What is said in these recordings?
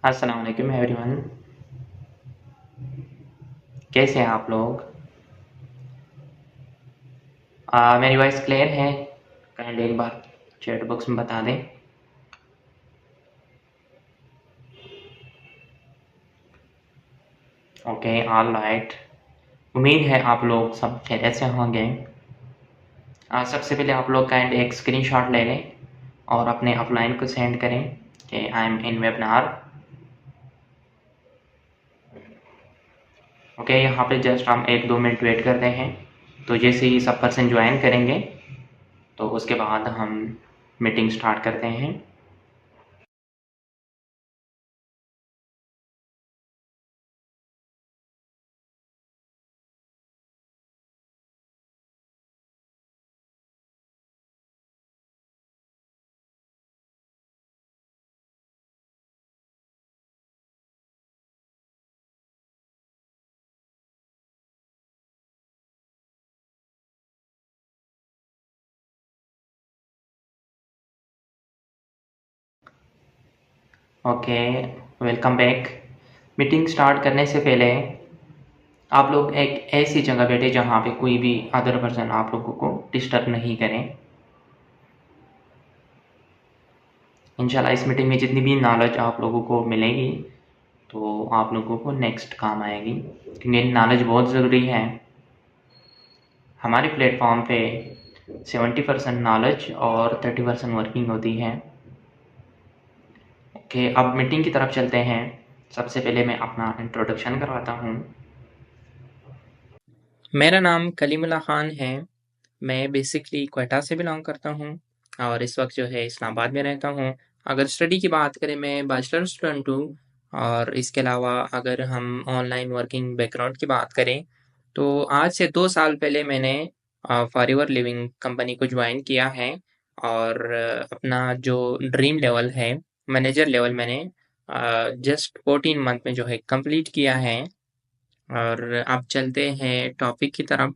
अस्सलाम वालेकुम एवरीवन। कैसे हैं आप लोग? मेरी वॉइस क्लियर है? काइंडली एक बार चैट बॉक्स में बता दें। Okay, all right. उम्मीद है आप लोग सब खैरियत से होंगे। सबसे पहले आप लोग काइंड एक स्क्रीनशॉट ले लें और अपने अपलाइन को सेंड करें कि I am in webinar. Okay, यहाँ पे जस्ट हम 1-2 मिनट वेट करते हैं। तो जैसे ही सब पर्सन ज्वाइन करेंगे तो उसके बाद हम मीटिंग स्टार्ट करते हैं। Okay, welcome back. Meeting start करने से पहले आप लोग एक ऐसी जगह बैठे जहाँ पे कोई भी अदर पर्सन आप लोगों को डिस्टर्ब नहीं करें। इंशाल्लाह इस मीटिंग में जितनी भी नॉलेज आप लोगों को मिलेगी तो आप लोगों को नेक्स्ट काम आएगी, क्योंकि नॉलेज बहुत ज़रूरी है। हमारे प्लेटफॉर्म पे 70% नॉलेज और 30% वर्किंग होती है। ओके, अब मीटिंग की तरफ चलते हैं। सबसे पहले मैं अपना इंट्रोडक्शन करवाता हूँ। मेरा नाम कलीमुल्लाह ख़ान है। मैं बेसिकली क्वेटा से बिलोंग करता हूँ और इस वक्त जो है इस्लामाबाद में रहता हूँ। अगर स्टडी की बात करें, मैं बैचलर स्टूडेंट हूँ। और इसके अलावा अगर हम ऑनलाइन वर्किंग बैकग्राउंड की बात करें तो आज से 2 साल पहले मैंने फॉरएवर लिविंग कंपनी को ज्वाइन किया है। और अपना जो ड्रीम लेवल है, मैनेजर लेवल, मैंने जस्ट 14 मंथ में जो है कंप्लीट किया है। और अब चलते हैं टॉपिक की तरफ।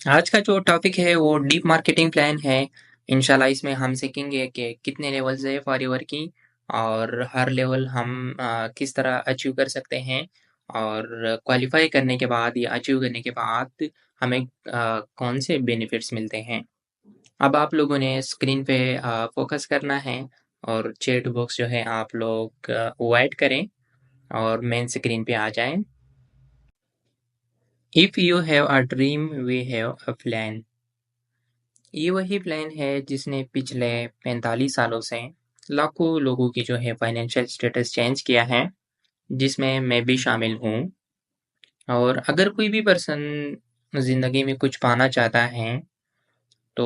आज का जो टॉपिक है वो डीप मार्केटिंग प्लान है। इंशाल्लाह इसमें हम सीखेंगे कि कितने लेवल्स है फॉरएवर की और हर लेवल हम किस तरह अचीव कर सकते हैं। और क्वालिफाई करने के बाद या अचीव करने के बाद हमें कौन से बेनिफिट्स मिलते हैं। अब आप लोगों ने स्क्रीन पे फोकस करना है और चैट बॉक्स जो है आप लोग अवॉइड करें और मेन स्क्रीन पे आ जाएं। If you have a dream we have a plan. ये वही प्लान है जिसने पिछले 45 सालों से लाखों लोगों की जो है फाइनेंशियल स्टेटस चेंज किया है, जिसमें मैं भी शामिल हूँ। और अगर कोई भी पर्सन ज़िंदगी में कुछ पाना चाहता है तो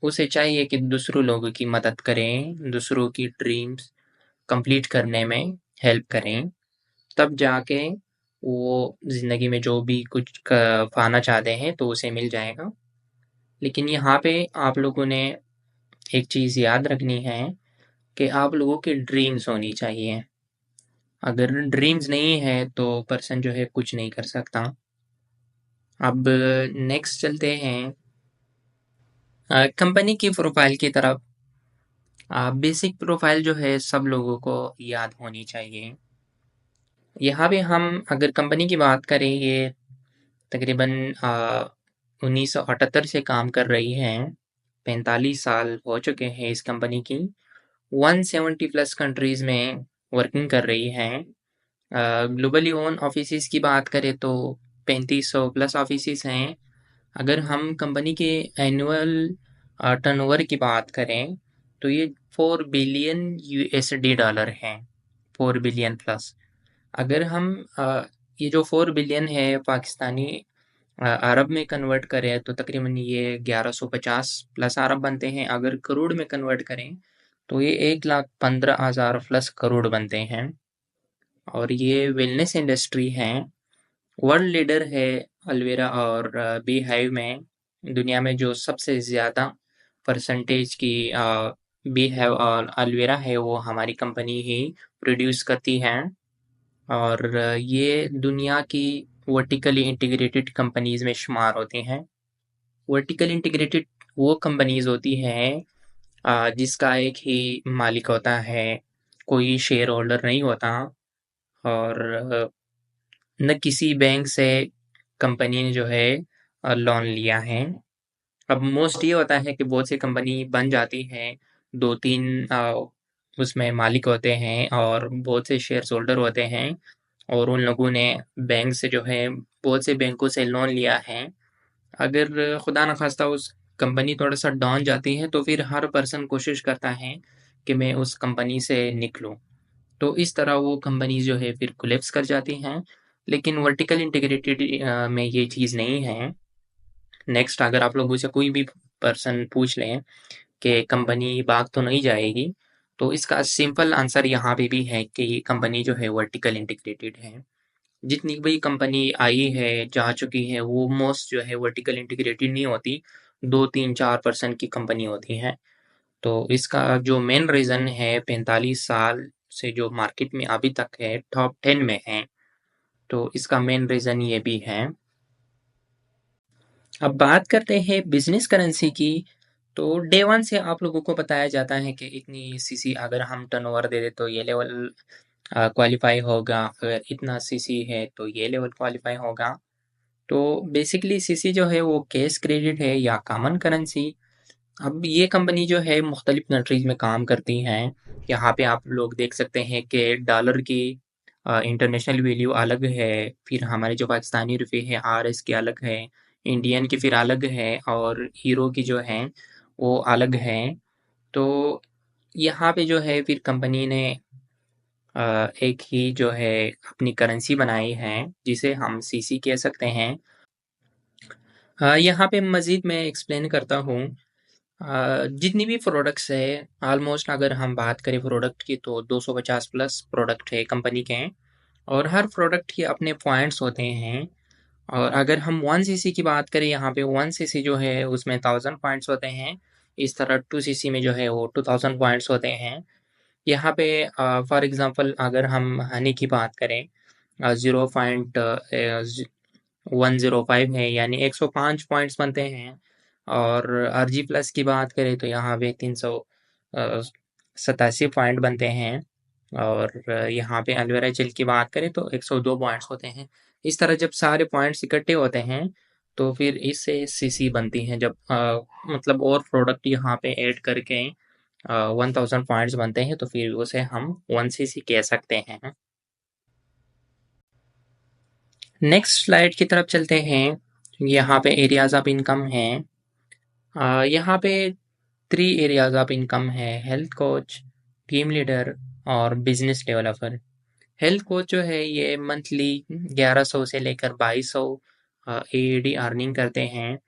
उसे चाहिए कि दूसरों लोगों की मदद करें, दूसरों की ड्रीम्स कंप्लीट करने में हेल्प करें। तब जाके वो ज़िंदगी में जो भी कुछ पाना चाहते हैं तो उसे मिल जाएगा। लेकिन यहाँ पे आप लोगों ने एक चीज़ याद रखनी है कि आप लोगों की ड्रीम्स होनी चाहिए। अगर ड्रीम्स नहीं है तो पर्सन जो है कुछ नहीं कर सकता। अब नेक्स्ट चलते हैं कंपनी की प्रोफाइल की तरफ। बेसिक प्रोफाइल जो है सब लोगों को याद होनी चाहिए। यहाँ पे हम अगर कंपनी की बात करें, ये तकरीबन 1978 से काम कर रही है। 45 साल हो चुके हैं इस कंपनी की। 170 प्लस कंट्रीज में वर्किंग कर रही है। ग्लोबली ओन ऑफिसेस की बात करें तो 3500 प्लस ऑफिसेस हैं। अगर हम कंपनी के एनुअल टर्नओवर की बात करें तो ये 4 बिलियन यूएसडी डॉलर हैं, 4 बिलियन प्लस। अगर हम ये जो 4 बिलियन है पाकिस्तानी अरब में कन्वर्ट करें तो तकरीबन ये 1150 प्लस अरब बनते हैं। अगर करोड़ में कन्वर्ट करें तो ये 1,15,000 प्लस करोड़ बनते हैं। और ये वेलनेस इंडस्ट्री है, वर्ल्ड लीडर है अल्वेरा और बी हाइव में। दुनिया में जो सबसे ज़्यादा परसेंटेज की बी हाइव और अल्वेरा है वो हमारी कंपनी ही प्रोड्यूस करती है। और ये दुनिया की वर्टिकली इंटीग्रेटेड कंपनीज में शुमार होती हैं। वर्टिकली इंटीग्रेटेड वो कंपनीज होती हैं जिसका एक ही मालिक होता है, कोई शेयर होल्डर नहीं होता और न किसी बैंक से कंपनी ने जो है लोन लिया है। अब मोस्ट ये होता है कि बहुत सी कंपनी बन जाती है, 2-3 उसमें मालिक होते हैं और बहुत से शेयर होल्डर होते हैं और उन लोगों ने बैंक से जो है बहुत से बैंकों से लोन लिया है। अगर खुदा न खास्ता उस कंपनी थोड़ा-सा डाउन जाती है तो फिर हर पर्सन कोशिश करता है कि मैं उस कंपनी से निकलूँ। तो इस तरह वो कंपनी जो है फिर कोलैप्स कर जाती हैं। लेकिन वर्टिकल इंटीग्रेटेड में ये चीज़ नहीं है। नेक्स्ट अगर आप लोगों से कोई भी पर्सन पूछ लें कि कंपनी भाग तो नहीं जाएगी, तो इसका सिंपल आंसर यहाँ पे भी है कि कंपनी जो है वर्टिकल इंटीग्रेटेड है। जितनी भी कंपनी आई है, जा चुकी है, वो मोस्ट जो है वर्टिकल इंटीग्रेटेड नहीं होती, 2-3-4% की कंपनी होती हैं। तो इसका जो मेन रीज़न है 45 साल से जो मार्केट में अभी तक है, टॉप 10 में है, तो इसका मेन रीज़न ये भी है। अब बात करते हैं बिज़नेस करेंसी की, तो डे 1 से आप लोगों को बताया जाता है कि इतनी सीसी अगर हम टर्नओवर दे दें तो ये लेवल क्वालिफ़ाई होगा, अगर इतना सीसी है तो ये लेवल क्वालिफ़ाई होगा। तो बेसिकली सीसी जो है वो कैश क्रेडिट है या कॉमन करेंसी। अब ये कंपनी जो है मुख्तलिफ कंट्रीज़ में काम करती हैं। यहाँ पे आप लोग देख सकते हैं कि डॉलर की इंटरनेशनल वैल्यू अलग है, फिर हमारे जो पाकिस्तानी रुपए है आरएस की अलग है, इंडियन की फिर अलग है और हीरो की जो है वो अलग है। तो यहाँ पे जो है फिर कंपनी ने एक ही जो है अपनी करेंसी बनाई है जिसे हम सीसी कह सकते हैं। यहाँ पे मज़ीद मैं एक्सप्लेन करता हूँ। जितनी भी प्रोडक्ट्स है ऑलमोस्ट अगर हम बात करें प्रोडक्ट की तो 250 प्लस प्रोडक्ट है कंपनी के और हर प्रोडक्ट के अपने पॉइंट्स होते हैं। और अगर हम 1 सीसी की बात करें यहाँ पे 1 सीसी जो है उसमें 1000 पॉइंट्स होते हैं। इस तरह 2 सीसी में जो है वो 2000 पॉइंट्स होते हैं। यहाँ पे फॉर एग्जांपल अगर हम हनी की बात करें 0.105 है यानी 105 पॉइंट्स बनते हैं और आरजी प्लस की बात करें तो यहाँ पे 387 पॉइंट बनते हैं और यहाँ पे एलोवेरा जेल की बात करें तो 102 पॉइंट्स होते हैं। इस तरह जब सारे पॉइंट्स इकट्ठे होते हैं तो फिर इससे सीसी बनती हैं। जब मतलब और प्रोडक्ट यहाँ पे ऐड करके 1000 पॉइंट्स बनते हैं तो फिर उसे हम 1 सीसी कह सकते हैं। नेक्स्ट स्लाइड की तरफ चलते हैं। यहाँ पे एरियाज ऑफ इनकम हैं। यहाँ पे 3 एरियाज ऑफ इनकम है, हेल्थ कोच, टीम लीडर और बिजनेस डेवलपर। हेल्थ कोच जो है ये मंथली 1100 से लेकर 2200 एडी अर्निंग करते हैं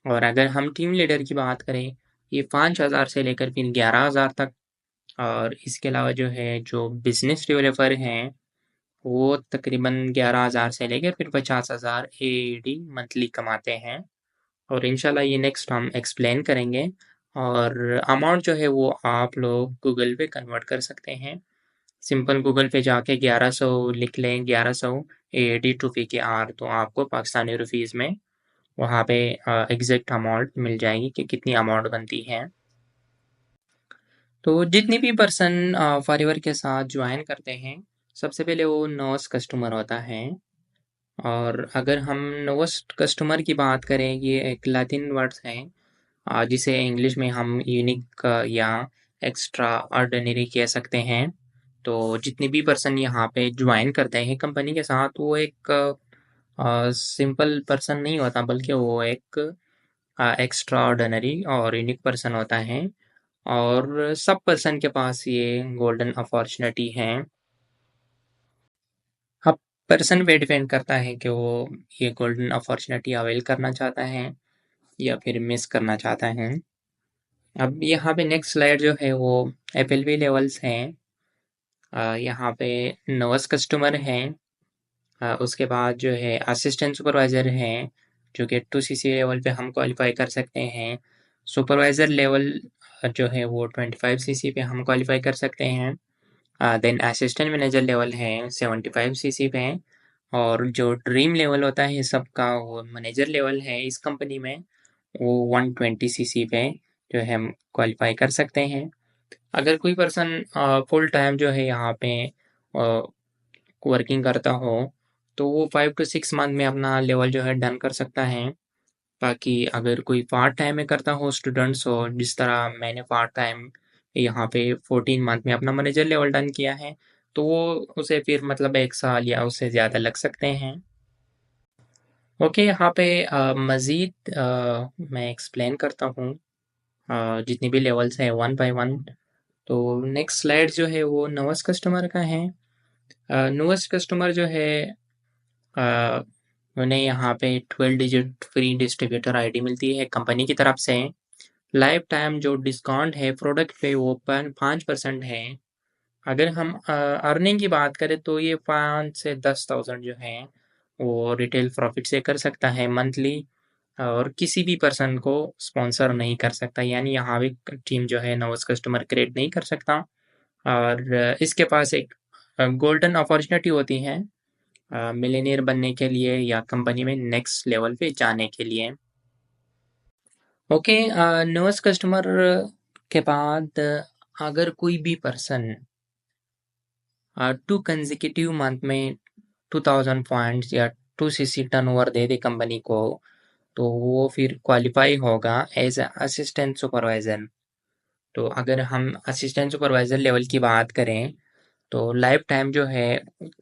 और अगर हम टीम लीडर की बात करें ये 5000 से लेकर फिर 11000 तक। और इसके अलावा जो है जो बिजनेस डेवलपर हैं वो तकरीबन 11000 से लेकर फिर 50,000 एडी मंथली कमाते हैं और इंशाल्लाह ये नेक्स्ट हम एक्सप्लेन करेंगे। और अमाउंट जो है वो आप लोग गूगल पे कन्वर्ट कर सकते हैं। सिंपल गूगल पे जाके 1100 लिख लें, 1100 एडी टू पी के आर, तो आपको पाकिस्तानी रुपीज़ में वहाँ पे एग्जैक्ट अमाउंट मिल जाएगी कि कितनी अमाउंट बनती है। तो जितनी भी पर्सन फॉरएवर के साथ ज्वाइन करते हैं सबसे पहले वो नोस कस्टमर होता है। और अगर हम नोस्ट कस्टमर की बात करें ये एक लैटिन वर्ड्स है जिसे इंग्लिश में हम यूनिक या एक्स्ट्रा ऑर्डिनरी कह सकते हैं। तो जितने भी पर्सन यहाँ पे ज्वाइन करते हैं कंपनी के साथ वो एक सिंपल पर्सन नहीं होता बल्कि वो एक एक्स्ट्रा ऑर्डिनरी और यूनिक पर्सन होता है और सब पर्सन के पास ये गोल्डन अपॉर्चुनिटी है। अब पर्सन पे डिपेंड करता है कि वो ये गोल्डन अपॉर्चुनिटी अवेल करना चाहता है या फिर मिस करना चाहता है। अब यहाँ पे नेक्स्ट स्लाइड जो है वो एफएलवी लेवल्स हैं। यहाँ पे नर्वस कस्टमर हैं। उसके बाद जो है असिस्टेंट सुपरवाइज़र हैं जो कि 2 सीसी लेवल पे हम क्वालिफाई कर सकते हैं। सुपरवाइज़र लेवल जो है वो 25 सीसी पे हम क्वालिफाई कर सकते हैं। देन असिस्टेंट मैनेजर लेवल है 75 सीसी पे और जो ड्रीम लेवल होता है सबका वो मैनेजर लेवल है इस कंपनी में वो 120 सीसी पे। जो है हम क्वालिफाई कर सकते हैं। अगर कोई पर्सन फुल टाइम जो है यहाँ पे वर्किंग करता हो तो वो 5 to 6 मंथ में अपना लेवल जो है डन कर सकता है। बाकी अगर कोई पार्ट टाइम में करता हो स्टूडेंट्स हो, जिस तरह मैंने पार्ट टाइम यहाँ पे 14 मंथ में अपना मैनेजर लेवल डन किया है, तो वो उसे फिर मतलब 1 साल या उससे ज़्यादा लग सकते हैं। ओके, यहाँ पे मज़ीद मैं एक्सप्लेन करता हूँ जितनी भी लेवल्स हैं वन बाय वन। तो नेक्स्ट स्लाइड जो है वो नोवेस्ट कस्टमर का है। नोवेस्ट कस्टमर जो है अ, उन्हें यहाँ पे 12 डिजिट फ्री डिस्ट्रीब्यूटर आईडी मिलती है कंपनी की तरफ से। लाइफ टाइम जो डिस्काउंट है प्रोडक्ट पे वो 5% है। अगर हम अर्निंग की बात करें तो ये 5 से 10,000 जो है वो रिटेल प्रॉफिट से कर सकता है मंथली, और किसी भी पर्सन को स्पॉन्सर नहीं कर सकता, यानी यहाँ भी टीम जो है नोवेस्ट कस्टमर क्रिएट नहीं कर सकता। और इसके पास एक गोल्डन अपॉर्चुनिटी होती है मिलेनियर बनने के लिए या कंपनी में नेक्स्ट लेवल पे जाने के लिए। ओके, नोवेस्ट कस्टमर के बाद अगर कोई भी पर्सन 2 कंसेक्यूटिव मंथ में 2,000 पॉइंट्स या 2 सीसी टर्नओवर दे दे कंपनी को, तो वो फिर क्वालिफाई होगा एज असिस्टेंट सुपरवाइज़र। तो अगर हम असिस्टेंट सुपरवाइज़र लेवल की बात करें तो लाइफ टाइम जो है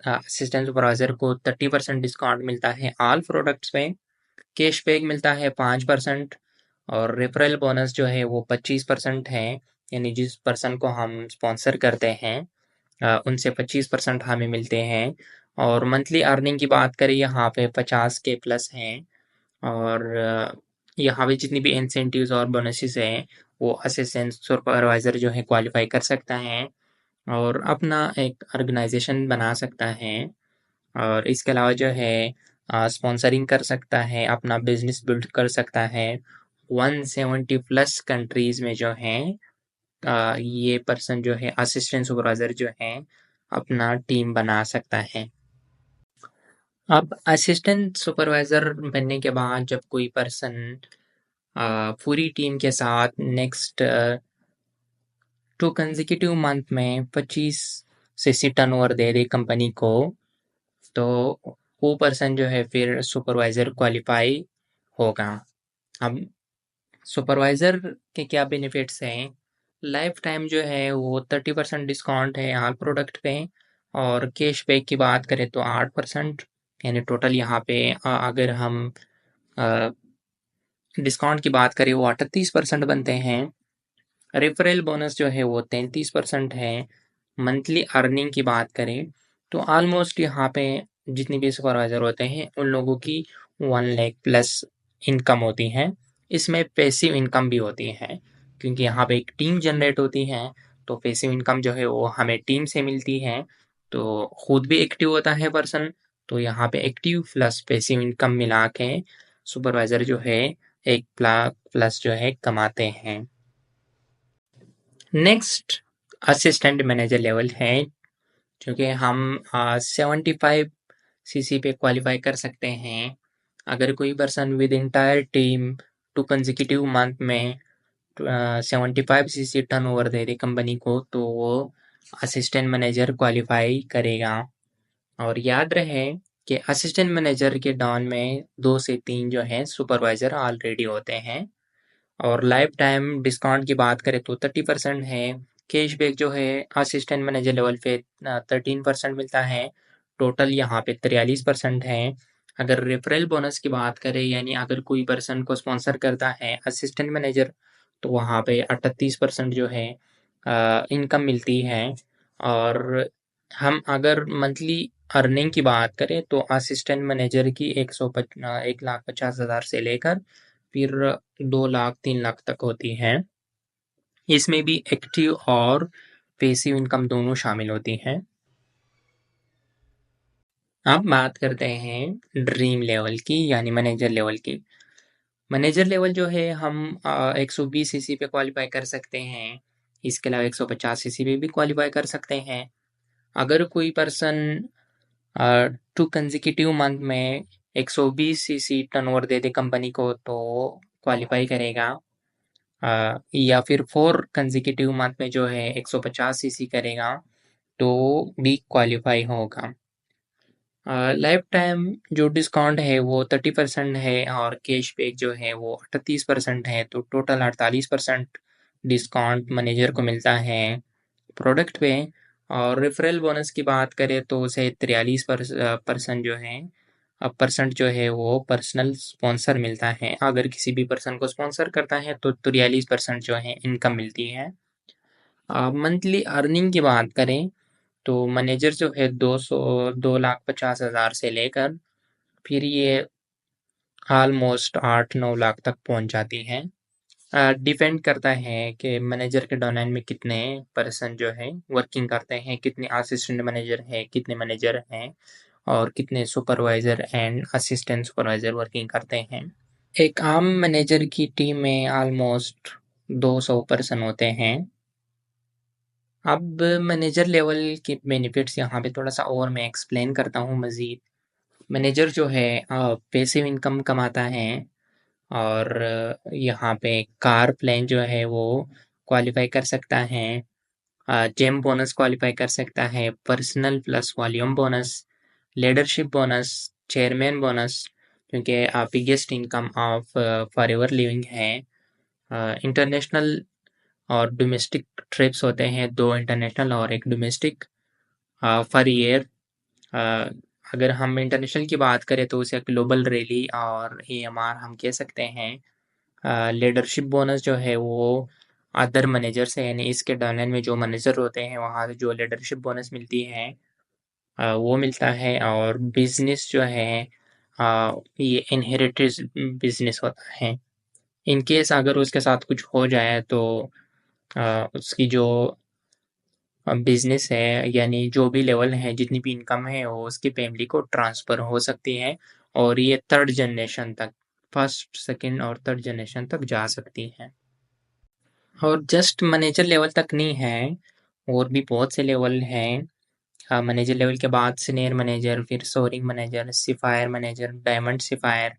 असिस्टेंट सुपरवाइज़र को 30% डिस्काउंट मिलता है ऑल प्रोडक्ट्स पे। कैशबैक मिलता है 5%, और रेफरल बोनस जो है वो 25% है, यानी जिस पर्सन को हम स्पॉन्सर करते हैं उनसे 25% हमें मिलते हैं। और मंथली अर्निंग की बात करें यहाँ पे 50K प्लस हैं। और यहाँ पे जितनी भी इंसेंटिव्स और बोनसेस हैं वो असिस्टेंट सुपरवाइज़र जो है क्वालिफाई कर सकता है और अपना एक ऑर्गेनाइजेशन बना सकता है। और इसके अलावा जो है स्पॉन्सरिंग कर सकता है, अपना बिजनेस बिल्ड कर सकता है। 170 प्लस कंट्रीज में जो है ये पर्सन जो है असिस्टेंट सुपरवाइजर जो है अपना टीम बना सकता है। अब असिस्टेंट सुपरवाइजर बनने के बाद जब कोई पर्सन पूरी टीम के साथ नेक्स्ट 2 कंसेक्यूटिव मंथ में 25 सीसी टर्नओवर दे दे कंपनी को, तो वो पर्सन जो है फिर सुपरवाइजर क्वालिफाई होगा। अब सुपरवाइजर के क्या बेनिफिट्स हैं? लाइफ टाइम जो है वो 30% डिस्काउंट है हर प्रोडक्ट पे, और कैशबैक की बात करें तो 8%, यानी टोटल यहाँ पे अगर हम डिस्काउंट की बात करें वो 38% बनते हैं। रेफरल बोनस जो है वो 33% है। मंथली अर्निंग की बात करें तो ऑलमोस्ट यहाँ पे जितनी भी सुपरवाइजर होते हैं उन लोगों की 1 लाख प्लस इनकम होती है। इसमें पैसिव इनकम भी होती है, क्योंकि यहाँ पे एक टीम जनरेट होती है, तो पैसिव इनकम जो है वो हमें टीम से मिलती है। तो खुद भी एक्टिव होता है पर्सन, तो यहाँ पे एक्टिव प्लस पैसिव इनकम मिला के सुपरवाइजर जो है 1 लाख प्लस जो है कमाते हैं। नेक्स्ट असिस्टेंट मैनेजर लेवल है, क्योंकि हम 75 सीसी पे क्वालिफाई कर सकते हैं। अगर कोई person with entire team 2 consecutive month में 75 सीसी टर्नओवर दे दे कंपनी को, तो वो असिस्टेंट मैनेजर क्वालिफाई करेगा। और याद रहे कि असिस्टेंट मैनेजर के डाउन में 2 से 3 जो है सुपरवाइजर ऑलरेडी होते हैं। और लाइफ टाइम डिस्काउंट की बात करें तो 30% है। कैशबैक जो है असिस्टेंट मैनेजर लेवल पे 13% मिलता है। टोटल यहाँ पे 43% है। अगर रेफरल बोनस की बात करें, यानी अगर कोई पर्सन को स्पॉन्सर करता है असिस्टेंट मैनेजर, तो वहाँ पे 38% जो है इनकम मिलती है। और हम अगर मंथली अर्निंग की बात करें तो असिस्टेंट मैनेजर की 1,50,000 से लेकर फिर 2 लाख 3 लाख तक होती है। इसमें भी एक्टिव और पैसिव इनकम दोनों शामिल होती हैं। अब बात करते हैं ड्रीम लेवल की, यानी मैनेजर लेवल की। मैनेजर लेवल जो है हम 120 सीसी पे क्वालिफाई कर सकते हैं। इसके अलावा 150 सीसी पे भी क्वालिफाई कर सकते हैं। अगर कोई पर्सन 2 कंसेक्यूटिव मंथ में 120 सीसी टर्नओवर दे दे कंपनी को, तो क्वालिफाई करेगा। या फिर 4 कंसेक्यूटिव मंथ में जो है 150 सीसी करेगा तो भी क्वालिफाई होगा। लाइफ टाइम जो डिस्काउंट है वो 30% है और कैशबैक जो है वो 38% है, तो टोटल 48% डिस्काउंट मैनेजर को मिलता है प्रोडक्ट पे। और रेफरल बोनस की बात करें तो उसे 43% जो है परसेंट जो है वो पर्सनल स्पॉन्सर मिलता है। अगर किसी भी पर्सन को स्पॉन्सर करता है तो 43% जो है इनकम मिलती है। मंथली अर्निंग की बात करें तो मैनेजर जो है 2,50,000 से लेकर फिर ये ऑलमोस्ट 8-9 लाख तक पहुंच जाती है। डिपेंड करता है कि मैनेजर के डोमेन में कितने पर्सन जो है वर्किंग करते हैं, कितने असिस्टेंट मैनेजर है, कितने मैनेजर हैं और कितने supervisor and assistant supervisor working करते हैं। एक आम मैनेजर की टीम में ऑलमोस्ट 200 पर्सन होते हैं। अब मैनेजर लेवल के बेनिफिट्स यहाँ पे थोड़ा सा और मैं एक्सप्लेन करता हूँ मज़ीद। मैनेजर जो है पैसिव इनकम कमाता है और यहाँ पे कार प्लान जो है वो क्वालिफाई कर सकता है, जेम बोनस क्वालिफाई कर सकता है, personal plus volume bonus, leadership bonus, chairman bonus, क्योंकि biggest income of Forever Living है। इंटरनेशनल और डोमेस्टिक ट्रिप्स होते हैं, 2 इंटरनेशनल और 1 डोमेस्टिक पर ईयर। अगर हम इंटरनेशनल की बात करें तो उसे ग्लोबल रैली और एएमआर हम कह सकते हैं। लीडरशिप बोनस जो है वो अदर मैनेजर से यानी इसके डाउनलाइन में जो मैनेजर होते हैं वहाँ से जो लीडरशिप बोनस मिलती है वो मिलता है। और बिजनेस जो है ये इनहेरिटेड बिजनेस होता है। इन केस अगर उसके साथ कुछ हो जाए तो उसकी जो बिजनेस है यानी जो भी लेवल है जितनी भी इनकम है वो उसकी फैमिली को ट्रांसफ़र हो सकती है और ये थर्ड जनरेशन तक, फर्स्ट सेकंड और थर्ड जनरेशन तक जा सकती है। और जस्ट मैनेजर लेवल तक नहीं है, और भी बहुत से लेवल हैं। मैनेजर लेवल के बाद सीनियर मैनेजर, फिर सोअरिंग मैनेजर, सिपायर मैनेजर, डायमंड सिपायर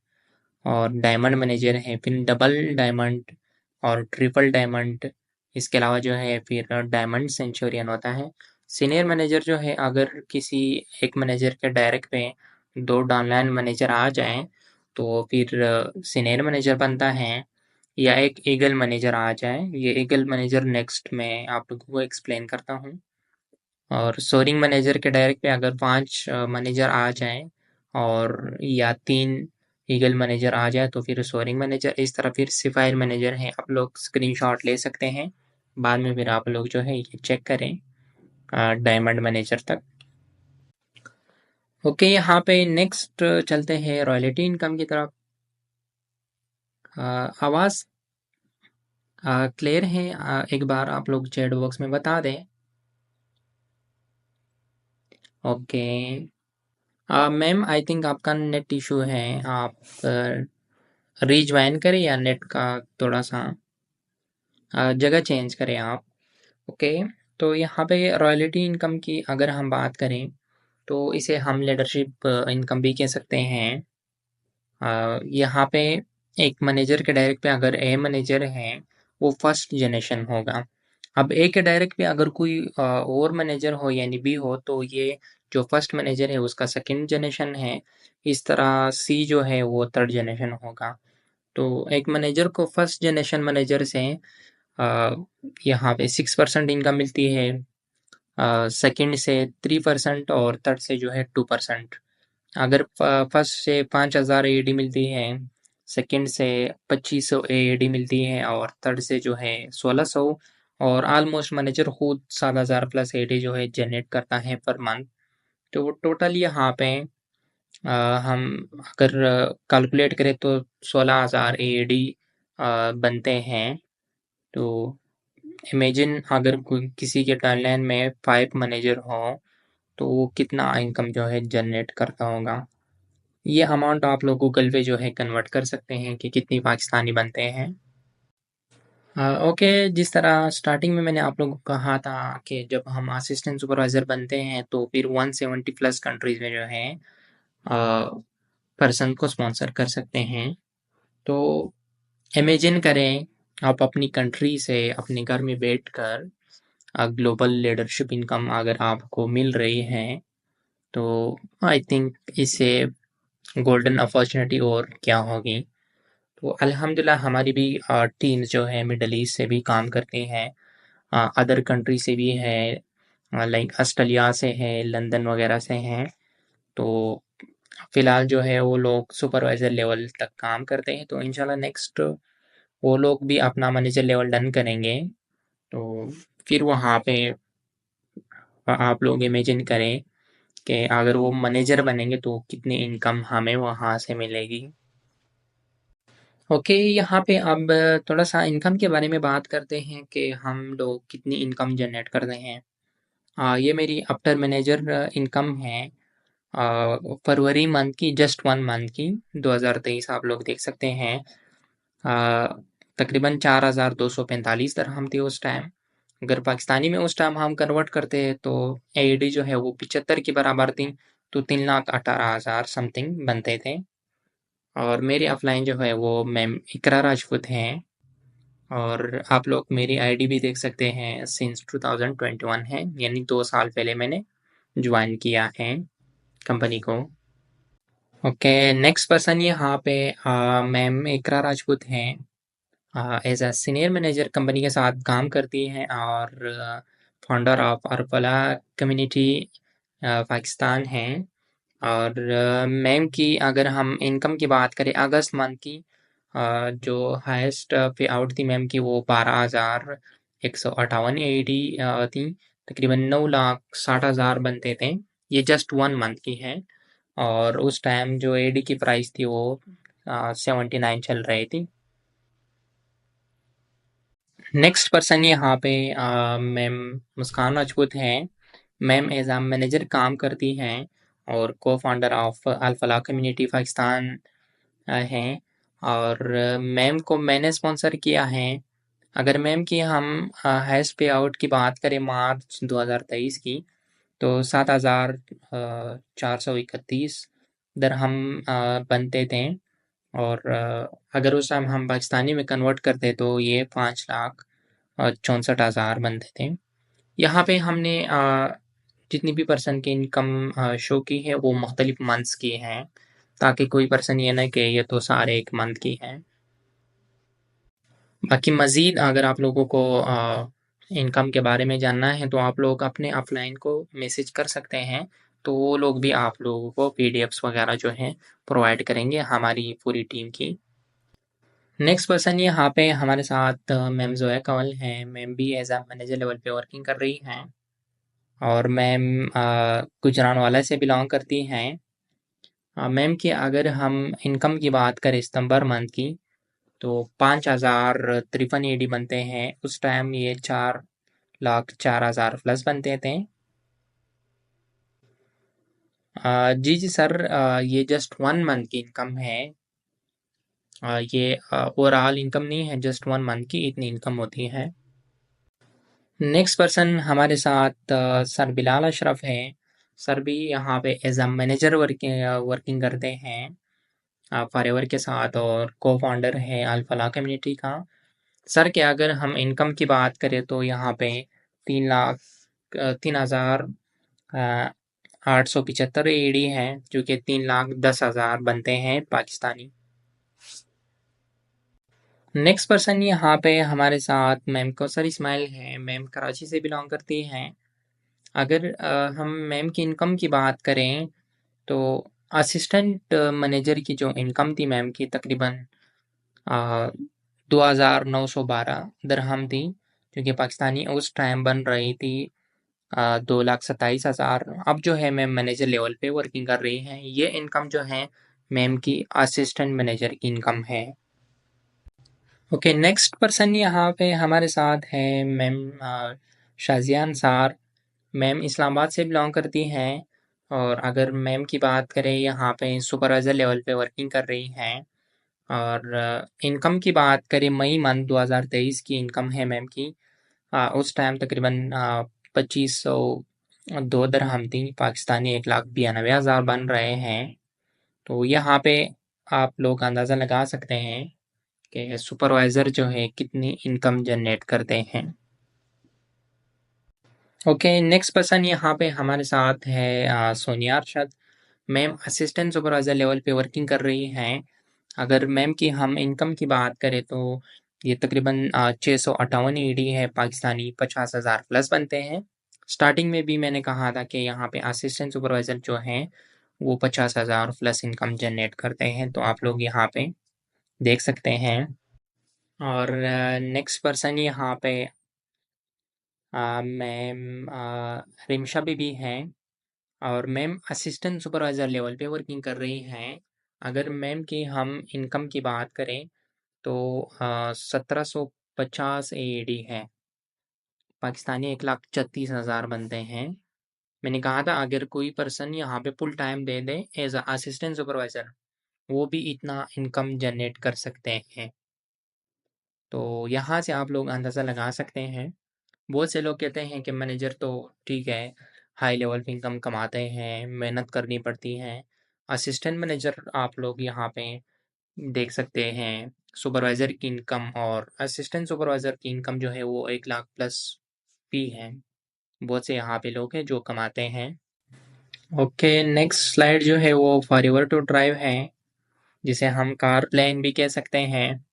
और डायमंड मैनेजर है, फिर डबल डायमंड और ट्रिपल डायमंड। इसके अलावा जो है फिर डायमंड सेंचुरियन होता है। सीनियर मैनेजर जो है अगर किसी एक मैनेजर के डायरेक्ट पे 2 डाउनलाइन मैनेजर आ जाएँ तो फिर सीनियर मैनेजर बनता है, या एक ईगल मैनेजर आ जाए। ये ईगल मैनेजर नेक्स्ट मैं आप लोगों को एक्सप्लेन करता हूँ। और सोअरिंग मैनेजर के डायरेक्ट पे अगर 5 मैनेजर आ जाएँ और या 3 ईगल मैनेजर आ जाए तो फिर सोअरिंग मैनेजर, इस तरह फिर सिपायर मैनेजर हैं। आप लोग स्क्रीनशॉट ले सकते हैं, बाद में फिर आप लोग जो है ये चेक करें डायमंड मैनेजर तक। ओके, यहाँ पे नेक्स्ट चलते हैं रॉयल्टी इनकम की तरफ। आवाज़ क्लियर है? एक बार आप लोग चैट बॉक्स में बता दें। ओके। मैम आई थिंक आपका नेट इशू है, आप रीज्वाइन करें या नेट का थोड़ा सा जगह चेंज करें आप। ओके, तो यहाँ पे रॉयल्टी इनकम की अगर हम बात करें तो इसे हम लीडरशिप इनकम भी कह सकते हैं। यहाँ पे एक मैनेजर के डायरेक्ट पे अगर ए मैनेजर है वो फर्स्ट जनरेशन होगा। अब ए के डायरेक्ट पे अगर कोई और मैनेजर हो यानी बी हो तो ये जो फर्स्ट मैनेजर है उसका सेकंड जनरेशन है। इस तरह सी जो है वो थर्ड जनरेशन होगा। तो एक मैनेजर को फर्स्ट जनरेशन मैनेजर से अ, यहाँ पे 6% इनकम मिलती है, सेकंड से 3% और थर्ड से जो है 2%। अगर फर्स्ट से 5,000 एडी मिलती है, सेकंड से 2500 एडी मिलती है और थर्ड से जो है 1600। और ऑलमोस्ट मैनेजर खुद 7,000 प्लस एडी जो है जनरेट करता है पर मंथ। तो वो टोटल यहाँ पे हम अगर कैलकुलेट करें तो 16,000 एडी बनते हैं। तो इमेजिन अगर कोई किसी के टाइमलाइन में 5 मैनेजर हो तो वो कितना इनकम जो है जनरेट करता होगा। ये अमाउंट आप लोग गूगल पे जो है कन्वर्ट कर सकते हैं कि कितनी पाकिस्तानी बनते हैं। ओके, जिस तरह स्टार्टिंग में मैंने आप लोगों को कहा था कि जब हम असिस्टेंट सुपरवाइज़र बनते हैं तो फिर 170 प्लस कंट्रीज़ में जो है पर्सन को स्पॉन्सर कर सकते हैं। तो इमेजिन करें आप अपनी कंट्री से अपने घर में बैठकर ग्लोबल लीडरशिप इनकम अगर आपको मिल रही है तो आई थिंक इससे गोल्डन अपॉर्चुनिटी और क्या होगी। तो अल्हम्दुलिल्लाह हमारी भी टीम जो है मिडल ईस्ट से भी काम करती हैं, अदर कंट्री से भी है, लाइक ऑस्ट्रेलिया से है, लंदन वगैरह से हैं। तो फिलहाल जो है वो लोग सुपरवाइजर लेवल तक काम करते हैं, तो इंशाल्लाह नेक्स्ट वो लोग भी अपना मैनेजर लेवल डन करेंगे। तो फिर वहाँ पे आप लोग इमेजिन करें कि अगर वो मैनेजर बनेंगे तो कितनी इनकम हमें वहाँ से मिलेगी। ओके, यहाँ पे अब थोड़ा सा इनकम के बारे में बात करते हैं कि हम लोग कितनी इनकम जनरेट कर रहे हैं। ये मेरी आफ्टर मैनेजर इनकम है फरवरी मंथ की, जस्ट 1 मंथ की 2023 आप लोग देख सकते हैं। तकरीबन 4,245 दरहम थी उस टाइम। अगर पाकिस्तानी में उस टाइम हम कन्वर्ट करते हैं तो एडी जो है वो 75 के बराबर थी, तो 3,18,000 समथिंग बनते थे। और मेरी अपलाइन जो है वो मैम इकरा राजपूत हैं, और आप लोग मेरी आईडी भी देख सकते हैं, सिंस 2021 है, यानी 2 साल पहले मैंने ज्वाइन किया है कंपनी को। ओके, नेक्स्ट पर्सन यहाँ पे मैम इकरा राजपूत हैं। As a senior manager company के साथ काम करती हैं और फाउंडर ऑफ अरपला कम्युनिटी पाकिस्तान हैं। और मैम की अगर हम इनकम की बात करें अगस्त मंथ की, जो हाईएस्ट पे आउट थी मैम की वो 12,158 एडी थी, तकरीबन 9,60,000 बनते थे। ये जस्ट 1 मंथ की है, और उस टाइम जो एडी की प्राइस थी वो 79 चल रही थी। नेक्स्ट पर्सन यहाँ पे मैम मुस्कान राजपूत हैं। मैम एज अ मैनेजर काम करती हैं और को founder of Al Falah community Pakistan हैं। और मैम को मैंने स्पॉन्सर किया है। अगर मैम की हम हाईएस्ट पे आउट की बात करें मार्च 2023 की, तो 7,431 दरहम बनते थे। और अगर उस टाइम हम पाकिस्तानी में कन्वर्ट करते तो ये 5,64,000 बनते थे। यहाँ पे हमने जितनी भी पर्सन की इनकम शो की है वो मुख्तलिफ मंथ्स की हैं, ताकि कोई पर्सन ये ना कि ये तो सारे एक मंथ की हैं। बाकी मज़ीद अगर आप लोगों को इनकम के बारे में जानना है तो आप लोग अपने अपलाइन को मैसेज कर सकते हैं, तो वो लोग भी आप लोगों को पीडीएफ्स वगैरह जो हैं प्रोवाइड करेंगे हमारी पूरी टीम की। नेक्स्ट पर्सन यहाँ पे हमारे साथ मैम ज़ोया कंवल हैं। मैम भी एज अ मैनेजर लेवल पे वर्किंग कर रही हैं, और मैम गुजरानवाला से बिलोंग करती हैं। मैम की अगर हम इनकम की बात करें सितंबर मंथ की, तो 5,053 एडी बनते हैं। उस टाइम ये 4,04,000 प्लस बनते थे। जी जी सर, ये जस्ट 1 मंथ की इनकम है। ये ओवरऑल इनकम नहीं है, जस्ट 1 मंथ की इतनी इनकम होती है। नेक्स्ट पर्सन हमारे साथ सर बिलाल अशरफ हैं। सर भी यहाँ पे एज अ मैनेजर वर्किंग करते हैं फॉरएवर के साथ, और को फाउंडर है अल फलाह कम्युनिटी का। सर के अगर हम इनकम की बात करें तो यहाँ पे 3,0875 एडी हैं, जो कि 3,10,000 बनते हैं पाकिस्तानी। नेक्स्ट पर्सन यहाँ पे हमारे साथ मैम कौसर इस्माइल हैं। मैम कराची से बिलोंग करती हैं। अगर हम मैम की इनकम की बात करें तो असिस्टेंट मैनेजर की जो इनकम थी मैम की तकरीबन 2,912 दरहम थी, क्योंकि पाकिस्तानी उस टाइम बन रही थी 2,27,000। अब जो है मैम मैनेजर लेवल पे वर्किंग कर रही हैं। ये इनकम जो है मैम की असिस्टेंट मैनेजर की इनकम है। ओके, नेक्स्ट पर्सन यहाँ पे हमारे साथ है मैम शाजिया अंसार। मैम इस्लामाबाद से बिलोंग करती हैं, और अगर मैम की बात करें यहाँ पे सुपरवाइज़र लेवल पे वर्किंग कर रही हैं। और इनकम की बात करें मई मंथ 2023 की इनकम है मैम की। उस टाइम तकरीबन 2,502 दरहम थी, पाकिस्तानी 1,92,000 बन रहे हैं। तो यहाँ पे आप लोग अंदाज़ा लगा सकते हैं कि सुपरवाइज़र जो है कितनी इनकम जनरेट करते हैं। ओके, नेक्स्ट पर्सन यहाँ पे हमारे साथ है Sonia Arshad. Ma'am assistant supervisor level पे वर्किंग कर रही हैं। अगर मैम की हम इनकम की बात करें तो ये तकरीबन 658 ईडी है पाकिस्तानी, 50,000 प्लस बनते हैं। स्टार्टिंग में भी मैंने कहा था कि यहाँ पे असिस्टेंट सुपरवाइज़र जो हैं वो 50,000 प्लस इनकम जनरेट करते हैं, तो आप लोग यहाँ पे देख सकते हैं। और नेक्स्ट पर्सन यहाँ पे मैम रिमशा बीबी हैं और मैम असिस्टेंट सुपरवाइज़र लेवल पे वर्किंग कर रही हैं। अगर मैम की हम इनकम की बात करें तो 1750 एडी है, पाकिस्तानी 1,36,000 बनते हैं। मैंने कहा था अगर कोई पर्सन यहाँ पे फुल टाइम दे दे एज अ असिस्टेंट सुपरवाइज़र, वो भी इतना इनकम जनरेट कर सकते हैं। तो यहाँ से आप लोग अंदाज़ा लगा सकते हैं। बहुत से लोग कहते हैं कि मैनेजर तो ठीक है, हाई लेवल पे इनकम कमाते हैं, मेहनत करनी पड़ती है। असिस्टेंट मैनेजर आप लोग यहाँ पे देख सकते हैं, सुपरवाइज़र की इनकम और असिस्टेंट सुपरवाइज़र की इनकम जो है वो 1 लाख प्लस भी है। बहुत से यहाँ पे लोग हैं जो कमाते हैं। ओके, नेक्स्ट स्लाइड जो है वो फॉरएवर टू ड्राइव है, जिसे हम कार प्लान भी कह सकते हैं।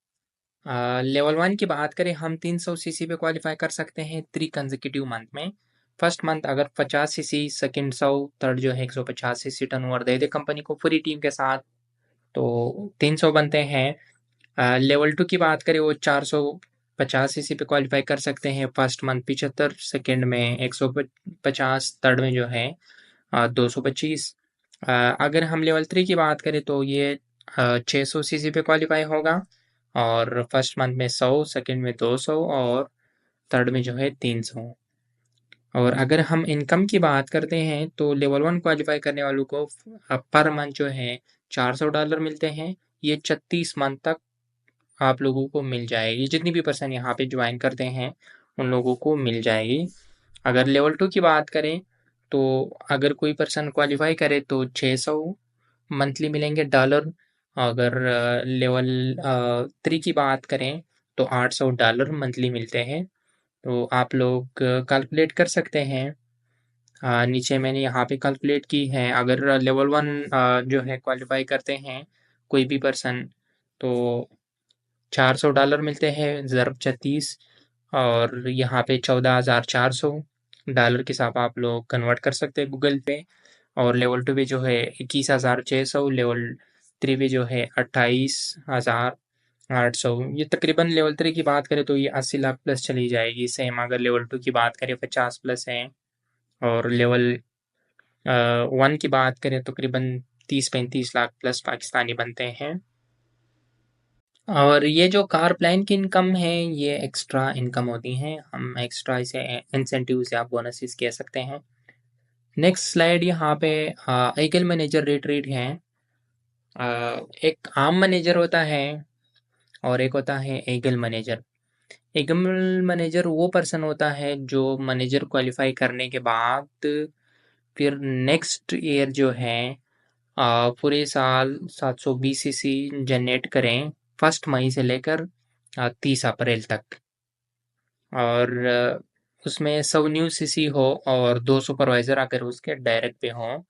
लेवल 1 की बात करें हम 300 सीसी पे क्वालिफाई कर सकते हैं 3 कंसेक्यूटिव मंथ में। फर्स्ट मंथ अगर 50 सीसी, सेकंड 100, थर्ड जो है 150 सीसी टर्नओवर दे दे कंपनी को पूरी टीम के साथ, तो 300 बनते हैं। लेवल 2 की बात करें वो 450 सीसी पे क्वालिफाई कर सकते हैं फर्स्ट मंथ 75, सेकंड में 150, थर्ड में जो है 225। अगर हम लेवल 3 की बात करें तो ये 600 सीसी पे क्वालिफाई होगा और फर्स्ट मंथ में 100, सेकंड में 200 और थर्ड में जो है 300। और अगर हम इनकम की बात करते हैं तो लेवल 1 क्वालिफाई करने वालों को पर मंथ जो है $400 मिलते हैं। ये 36 मंथ तक आप लोगों को मिल जाएगी, जितनी भी पर्सन यहाँ पे ज्वाइन करते हैं उन लोगों को मिल जाएगी। अगर लेवल 2 की बात करें तो अगर कोई पर्सन क्वालिफाई करे तो 600 मंथली मिलेंगे डॉलर। अगर लेवल 3 की बात करें तो $800 मंथली मिलते हैं। तो आप लोग कैलकुलेट कर सकते हैं। नीचे मैंने यहाँ पे कैलकुलेट की है। अगर लेवल 1 जो है क्वालिफाई करते हैं कोई भी पर्सन, तो $400 मिलते हैं ज़रब 36 और यहाँ पे $14,400 के हिसाब आप लोग कन्वर्ट कर सकते हैं गूगल पे। और लेवल 2 पे जो है 21,600, लेवल 3 पे जो है 28,800। ये तकरीबन लेवल 3 की बात करें तो ये 80 लाख प्लस चली जाएगी। सेम अगर लेवल 2 की बात करें 50 प्लस है और लेवल 1 की बात करें तो तकरीबन 30-35 लाख प्लस पाकिस्तानी बनते हैं। और ये जो कार प्लान की इनकम है ये एक्स्ट्रा इनकम होती हैं, हम एक्स्ट्रा इसे इंसेंटिव्स या बोनसेस कह सकते हैं। नेक्स्ट स्लाइड यहाँ पे ईगल मैनेजर रेट रेट है। एक आम मैनेजर होता है और एक होता है ईगल मैनेजर। ईगल मैनेजर वो पर्सन होता है जो मैनेजर क्वालिफाई करने के बाद फिर नेक्स्ट ईयर जो है पूरे साल 720 सीसी जनरेट करें 1 मई से लेकर 30 अप्रैल तक। और उसमें 100 न्यू सीसी हो और 2 सुपरवाइज़र अगर उसके डायरेक्ट पे हों।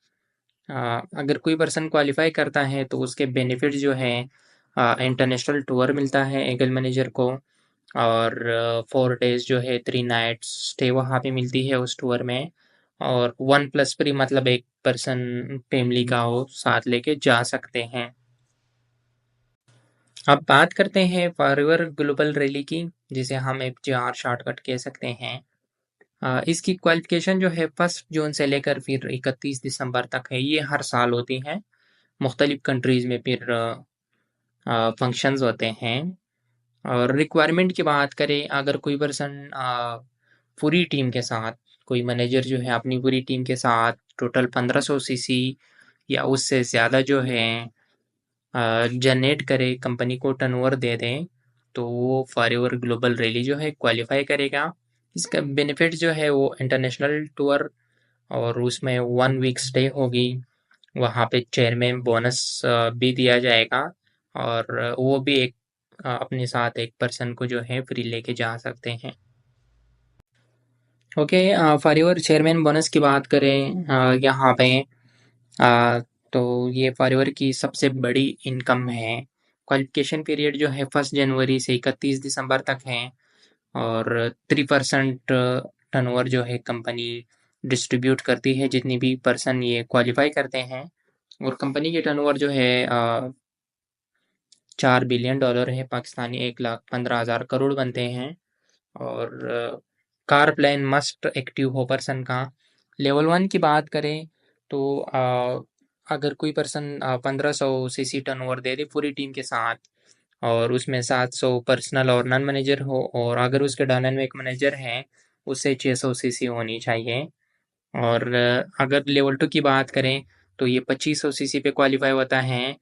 अगर कोई पर्सन क्वालिफाई करता है तो उसके बेनिफिट जो हैं, इंटरनेशनल टूर मिलता है ईगल मैनेजर को और 4 डेज़ जो है 3 नाइट्स स्टे वहाँ पे मिलती है उस टूर में। और 1 प्लस फ्री मतलब एक पर्सन फैमिली का हो साथ लेके जा सकते हैं। अब बात करते हैं फॉरएवर ग्लोबल रैली की, जिसे हम FGR शॉर्टकट कह सकते हैं। इसकी क्वालिफिकेशन जो है 1 जून से लेकर फिर 31 दिसंबर तक है। ये हर साल होती हैं, मुख्तलिफ कंट्रीज़ में फिर फंक्शंस होते हैं। और रिक्वायरमेंट की बात करें, अगर कोई पर्सन पूरी टीम के साथ, कोई मैनेजर जो है अपनी पूरी टीम के साथ टोटल 1500 सीसी या उससे ज़्यादा जो है जनरेट करे, कंपनी को टर्नओवर दे दें, तो वो फॉरएवर ग्लोबल रैली जो है क्वालिफाई करेगा। इसका बेनिफिट जो है वो इंटरनेशनल टूर और उसमें 1 वीक स्टे होगी। वहाँ पे चेयरमैन बोनस भी दिया जाएगा और वो भी एक अपने साथ एक पर्सन को जो है फ्री लेके जा सकते हैं। ओके, फॉरएवर चेयरमैन बोनस की बात करें यहाँ पे, तो ये फॉरएवर की सबसे बड़ी इनकम है। क्वालिफिकेशन पीरियड जो है 1 जनवरी से 31 दिसंबर तक है, और 3% टर्नओवर जो है कंपनी डिस्ट्रीब्यूट करती है जितनी भी पर्सन ये क्वालिफाई करते हैं। और कंपनी के टर्नओवर जो है $4 बिलियन है, पाकिस्तानी 1,15,000 करोड़ बनते हैं। और कार प्लान मस्ट एक्टिव हो पर्सन का। लेवल 1 की बात करें तो अगर कोई पर्सन 1500 सीसी टर्नओवर दे दे पूरी टीम के साथ, और उसमें 700 पर्सनल और नॉन मैनेजर हो, और अगर उसके डायनेमिक में एक मैनेजर है, उससे 600 सीसी होनी चाहिए। और अगर लेवल 2 की बात करें तो ये 2500 सीसी पे क्वालिफाई होता है।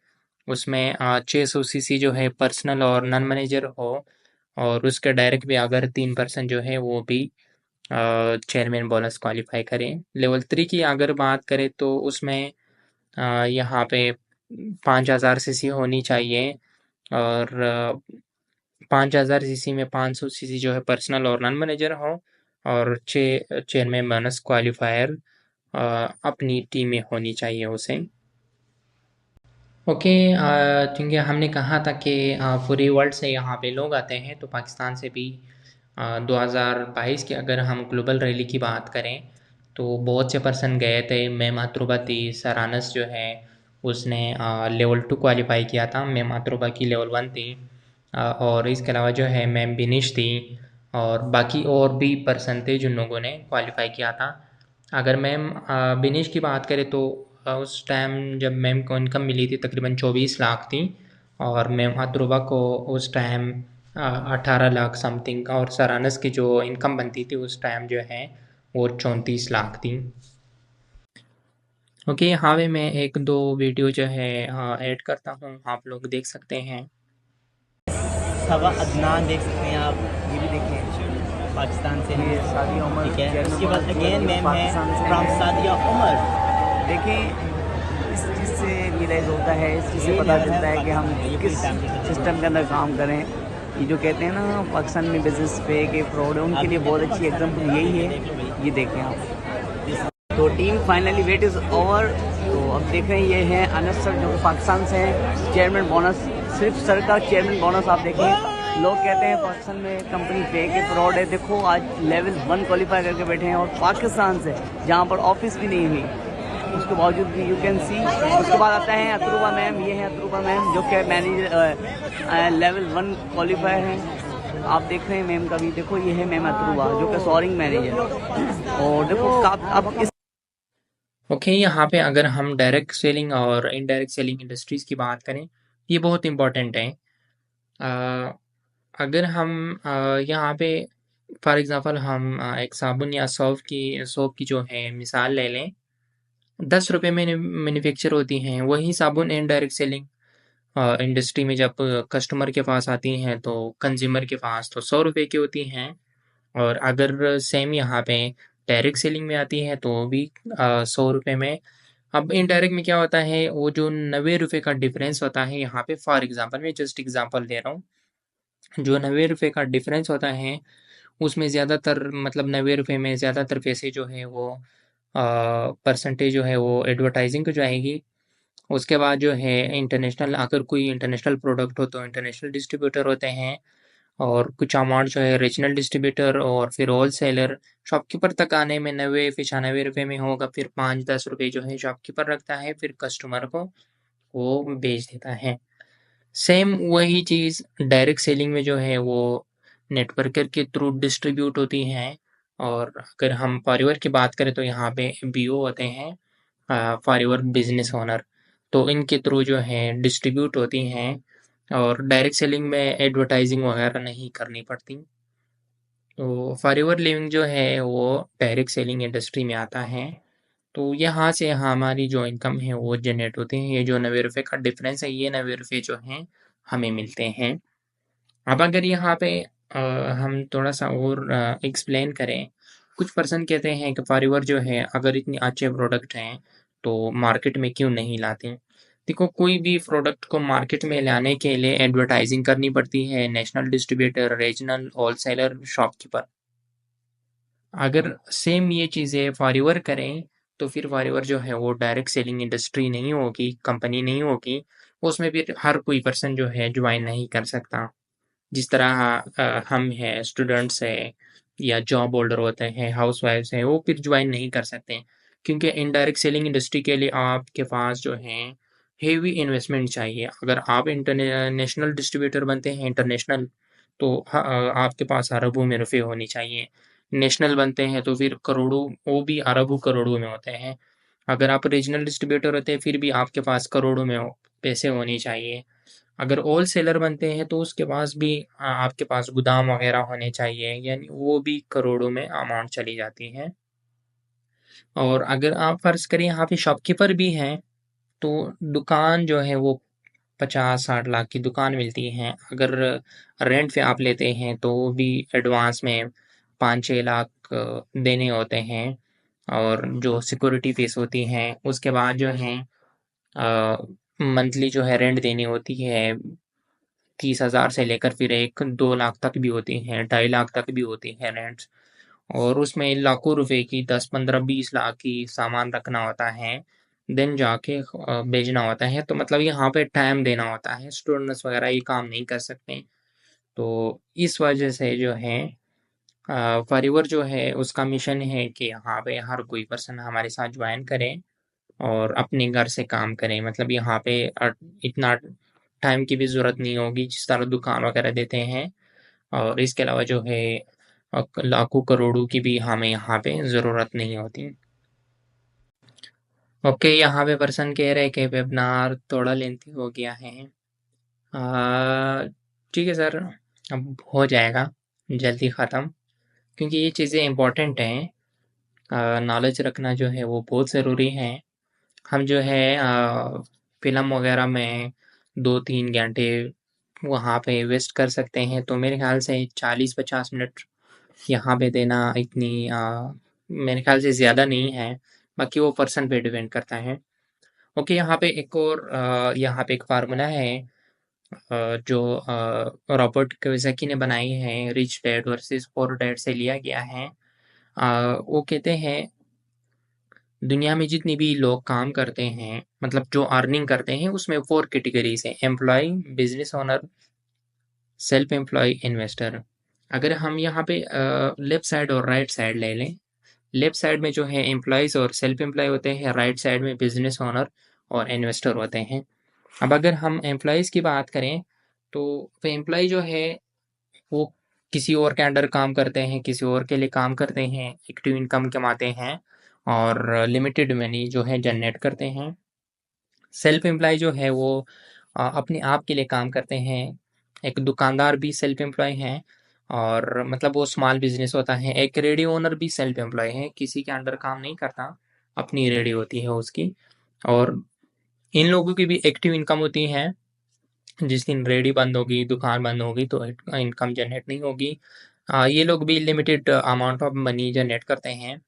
उसमें 600 सीसी जो है पर्सनल और नॉन मैनेजर हो, और उसके डायरेक्ट भी अगर 3% जो है वो भी चेयरमैन बोनस क्वालिफाई करें। लेवल 3 की अगर बात करें तो उसमें यहाँ पे 5000 सीसी होनी चाहिए, और 5000 सीसी में 500 सीसी जो है पर्सनल और नॉन मैनेजर हो, और 6 चेयरमैन बोनस क्वालिफायर अपनी टीम में होनी चाहिए उसे। ओके, क्योंकि हमने कहा था कि पूरे वर्ल्ड से यहाँ पे लोग आते हैं, तो पाकिस्तान से भी 2022 की अगर हम ग्लोबल रैली की बात करें तो बहुत से पर्सन गए थे। मैम अतरुबा थी, सरानस जो है उसने लेवल 2 क्वालिफाई किया था, मैम अतरुबा की लेवल 1 थी। और इसके अलावा जो है मैम बिनिश थी, और बाकी और भी पर्सन थे जिन लोगों ने क्वालिफाई किया था। अगर मैम बिनिश की बात करें तो उस टाइम जब मैम को इनकम मिली थी तकरीबन 24 लाख थी, और मैम अतरुबा को उस टाइम 18 लाख समथिंग, और सरानस की जो इनकम बनती थी उस टाइम जो है वो 34 लाख थी। ओके, यहाँ पे मैं एक दो वीडियो जो है ऐड करता हूँ, आप लोग देख सकते हैं। सवा अदनान देख सकते हैं आप, ये भी देखें पाकिस्तान से है, सादिया उमर, ठीक है। उसके बाद अगेन मैम है फ्रॉम सादिया उमर। देखें इस चीज़ से रियलाइज़ होता है, इस चीज़ से पता चलता है कि हम किस सिस्टम के अंदर काम करें। ये जो कहते हैं ना पाकिस्तान में बिजनेस पे के फ्रॉड है, उनके लिए बहुत अच्छी एग्जांपल यही है। ये देखें आप, तो team finally wait is over. तो अब देख रहे हैं ये हैं अनस सर जो पाकिस्तान से हैं। चेयरमैन बोनस, सिर्फ सर का चेयरमैन बोनस आप देखें। लोग कहते हैं पाकिस्तान में कंपनी पे के फ्रॉड है, देखो आज लेवल 1 क्वालिफाई करके बैठे हैं, और पाकिस्तान से जहाँ पर ऑफिस भी नहीं हुई उसके बावजूद भी यू कैन सी। उसके बाद आता है अतरुबा मैम, ये है अतरुबा मैम जो कि मैनेजर लेवल 1 क्वालिफायर हैं। आप देख रहे हैं मैम का भी, देखो ये है मैम अतरुबा जो कि सोरिंग मैनेजर। और देखो अब इस ओके, यहाँ पे अगर हम डायरेक्ट सेलिंग और इनडायरेक्ट सेलिंग इंडस्ट्रीज़ की बात करें, ये बहुत इम्पोर्टेंट है। अगर हम यहाँ पे फॉर एग्ज़ाम्पल हम एक साबुन या सोप की जो है मिसाल ले लें, 10 रुपए में मैन्युफैक्चर होती हैं, वही साबुन इनडायरेक्ट सेलिंग इंडस्ट्री में जब कस्टमर के पास आती हैं तो कंज्यूमर के पास तो 100 रुपए की होती हैं। और अगर सेम यहाँ पे डायरेक्ट सेलिंग में आती है तो भी 100 रुपए में। अब इनडायरेक्ट में क्या होता है, वो जो 90 रुपए का डिफरेंस होता है यहाँ पे, फॉर एग्जांपल मैं जस्ट एग्जांपल दे रहा हूँ, जो 90 रुपए का डिफरेंस होता है उसमें ज़्यादातर मतलब 90 रुपए में ज़्यादातर पैसे जो है वो परसेंटेज जो है वो एडवर्टाइजिंग को जाएगी। उसके बाद जो है इंटरनेशनल, अगर कोई इंटरनेशनल प्रोडक्ट हो तो इंटरनेशनल डिस्ट्रीब्यूटर होते हैं, और कुछ अमाउंट जो है रीजनल डिस्ट्रीब्यूटर, और फिर होलसेलर। शॉपकीपर तक आने में 90-95 रुपए में होगा, फिर 5-10 रुपए जो है शॉपकीपर रखता है, फिर कस्टमर को वो बेच देता है। सेम वही चीज़ डायरेक्ट सेलिंग में जो है वो नेटवर्कर के थ्रू डिस्ट्रीब्यूट होती हैं। और अगर हम फॉरएवर की बात करें तो यहाँ पे बीओ होते हैं, फॉरएवर बिजनेस ओनर, तो इनके थ्रू जो है डिस्ट्रीब्यूट होती हैं, और डायरेक्ट सेलिंग में एडवर्टाइजिंग वगैरह नहीं करनी पड़ती। तो फॉरएवर लिविंग जो है वो डायरेक्ट सेलिंग इंडस्ट्री में आता है। तो यहाँ से हमारी जो इनकम है वो जनरेट होती है। ये जो 90 रुपए का डिफरेंस है, ये 90 रुपए जो हैं हमें मिलते हैं। अब अगर यहाँ पे हम थोड़ा सा और एक्सप्लेन करें, कुछ पर्सन कहते हैं कि फॉरएवर जो है अगर इतनी अच्छे प्रोडक्ट हैं तो मार्केट में क्यों नहीं लाते। देखो, कोई भी प्रोडक्ट को मार्केट में लाने के लिए एडवर्टाइजिंग करनी पड़ती है, national distributor, regional wholesaler, shopkeeper. अगर सेम ये चीज़ें फॉरएवर करें, तो फिर फॉरएवर जो है वो डायरेक्ट सेलिंग इंडस्ट्री नहीं होगी, कंपनी नहीं होगी। उसमें फिर हर कोई पर्सन जो है ज्वाइन नहीं कर सकता। जिस तरह हम हैं, स्टूडेंट्स हैं या जॉब होल्डर होते हैं, हाउसवाइफ्स हैं, वो फिर ज्वाइन नहीं कर सकते, क्योंकि इनडायरेक्ट सेलिंग इंडस्ट्री के लिए आपके पास जो है हेवी इन्वेस्टमेंट चाहिए। अगर आप इंटरनेशनल डिस्ट्रीब्यूटर बनते हैं, इंटरनेशनल, तो आपके पास अरबों में रुपए होने चाहिए। नेशनल बनते हैं तो फिर करोड़ों, वो भी अरबों करोड़ों में होते हैं। अगर आप रीजनल डिस्ट्रीब्यूटर होते हैं, फिर भी आपके पास करोड़ों में पैसे होने चाहिए। अगर होल सेलर बनते हैं तो उसके पास भी आपके पास गोदाम वगैरह होने चाहिए, यानी वो भी करोड़ों में अमाउंट चली जाती है। और अगर आप फर्ज करें यहाँ पे शॉपकीपर भी हैं, तो दुकान जो है वो 50-60 लाख की दुकान मिलती है। अगर रेंट पे आप लेते हैं तो भी एडवांस में 5-6 लाख देने होते हैं। और जो सिक्योरिटी फीस होती है उसके बाद जो है मंथली जो है रेंट देनी होती है, 30,000 से लेकर फिर 1-2 लाख तक भी होती हैं, 2.5 लाख तक भी होती है रेंट्स। और उसमें लाखों रुपए की 10-15-20 लाख की सामान रखना होता है, देन जाके बेचना होता है। तो मतलब यहाँ पे टाइम देना होता है, स्टूडेंट्स वगैरह ये काम नहीं कर सकते। तो इस वजह से जो है फॉरएवर जो है उसका मिशन है कि यहाँ पे हर कोई पर्सन हमारे साथ ज्वाइन करे और अपने घर से काम करें। मतलब यहाँ पे इतना टाइम की भी ज़रूरत नहीं होगी जिस तरह दुकान वगैरह देते हैं। और इसके अलावा जो है लाखों करोड़ों की भी हमें यहाँ पे ज़रूरत नहीं होती। ओके, यहाँ पे पर्सन कह रहे हैं कि वेबिनार थोड़ा लेंथी हो गया है। ठीक है सर, अब हो जाएगा जल्दी ख़त्म, क्योंकि ये चीज़ें इम्पोर्टेंट हैं। नॉलेज रखना जो है वो बहुत ज़रूरी है। हम जो है फ़िल्म वगैरह में 2-3 घंटे वहाँ पे वेस्ट कर सकते हैं, तो मेरे ख़्याल से 40-50 मिनट यहाँ पे देना इतनी मेरे ख़्याल से ज़्यादा नहीं है। बाकी वो पर्सन पे डिपेंड करता है। ओके, यहाँ पे एक और यहाँ पे एक फ़ॉर्मूला है जो रॉबर्ट कियोसाकी ने बनाई है, rich dad versus poor dad से लिया गया है। वो कहते हैं दुनिया में जितने भी लोग काम करते हैं, मतलब जो अर्निंग करते हैं, उसमें 4 कैटेगरीज़ हैं: employee, business owner, self employee, investor. अगर हम यहाँ पे लेफ्ट साइड और राइट साइड ले लें, लेफ्ट साइड में जो है एम्प्लॉयज़ और सेल्फ एम्प्लॉय होते हैं, राइट साइड में बिज़नेस ओनर और इन्वेस्टर होते हैं। अब अगर हम एम्प्लॉयज़ की बात करें, तो एम्प्लॉय जो है वो किसी और के अंडर काम करते हैं, किसी और के लिए काम करते हैं, एक्टिव इनकम कमाते हैं और लिमिटेड मनी जो है जनरेट करते हैं। सेल्फ एम्प्लॉय जो है वो अपने आप के लिए काम करते हैं। एक दुकानदार भी सेल्फ एम्प्लॉय हैं, और मतलब वो स्मॉल बिजनेस होता है। एक रेडियो ओनर भी सेल्फ एम्प्लॉय है, किसी के अंडर काम नहीं करता, अपनी रेडियो होती है उसकी। और इन लोगों की भी एक्टिव इनकम होती है। जिस दिन रेडी बंद होगी, दुकान बंद होगी, तो इनकम जनरेट नहीं होगी। ये लोग भी limited amount of money generate करते हैं।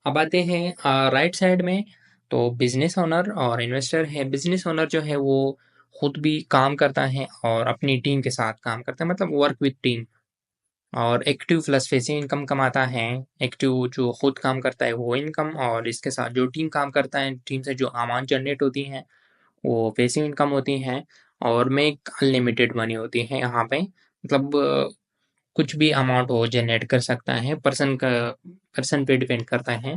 अब आते हैं राइट साइड में, तो बिजनेस ओनर और इन्वेस्टर है। बिजनेस ओनर जो है वो खुद भी काम करता है और अपनी टीम के साथ काम करता है, मतलब वर्क विद टीम। और एक्टिव प्लस पैसिव इनकम कमाता है। एक्टिव जो खुद काम करता है वो इनकम, और इसके साथ जो टीम काम करता है, टीम से जो अमाउंट जनरेट होती है वो पैसिव इनकम होती है। और में एक अनलिमिटेड मनी होती है यहाँ पे, मतलब कुछ भी अमाउंट वो जनरेट कर सकता है। पर्सन पे डिपेंड करता है